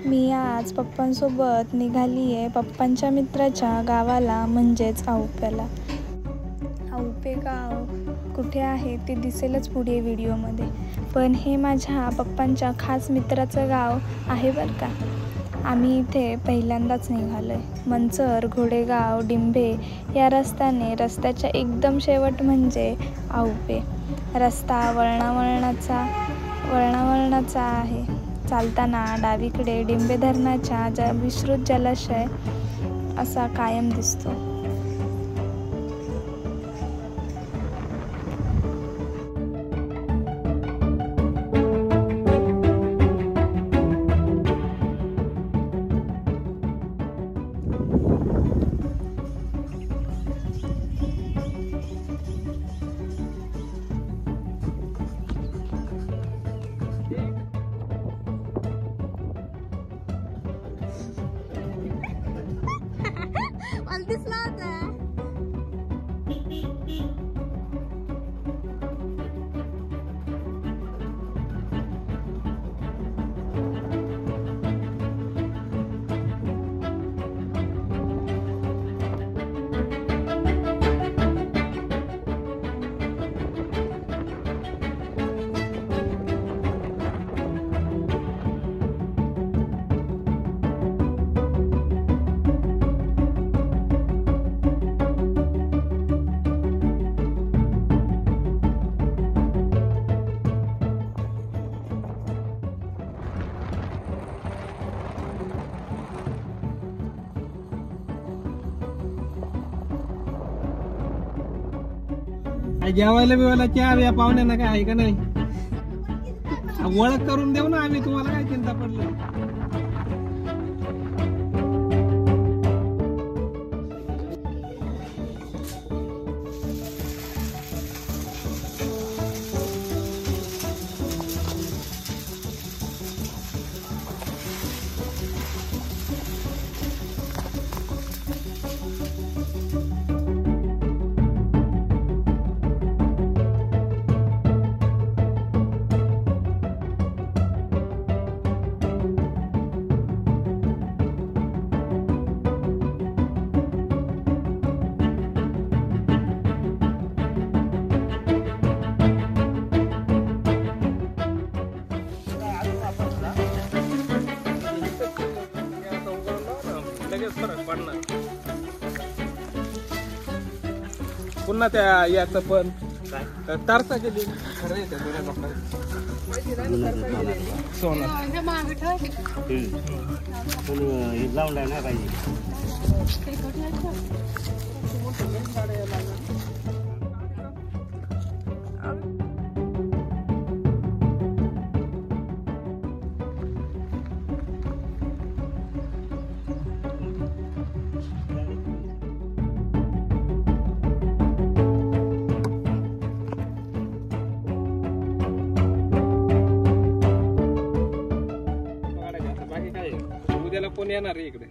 मी आज पप्पांसोबत निघाली आहे पप्पांच्या मित्राच्या गावाला, म्हणजेच आउप्याला. आउपे गाव कुठे आहे ते दिसेलच पुढे व्हिडिओमध्ये, पण हे माझ्या पप्पांच्या खास मित्राचं गाव आहे बरं का. आम्ही इथे पहिल्यांदाच निघालो आहे. मंचर, घोडेगाव, डिंभे या रस्त्याने रस्त्याच्या एकदम शेवट म्हणजे आउपे. रस्ता वळणावळणाचा आहे. चालताना डावीकडे डिंभे धरणाच्या विस्तृत जलाशय असा कायम दिसतो. जेवायला बिवायला चहा या पाहुण्यांना काय आहे का नाही? ओळख करून देऊ ना आम्ही, तुम्हाला काय चिंता पडलं. पुन्हा त्या याचं पण तारसा गेली सोनं लावून नाही पाहिजे. उद्याला कोण येणार रे इकडे?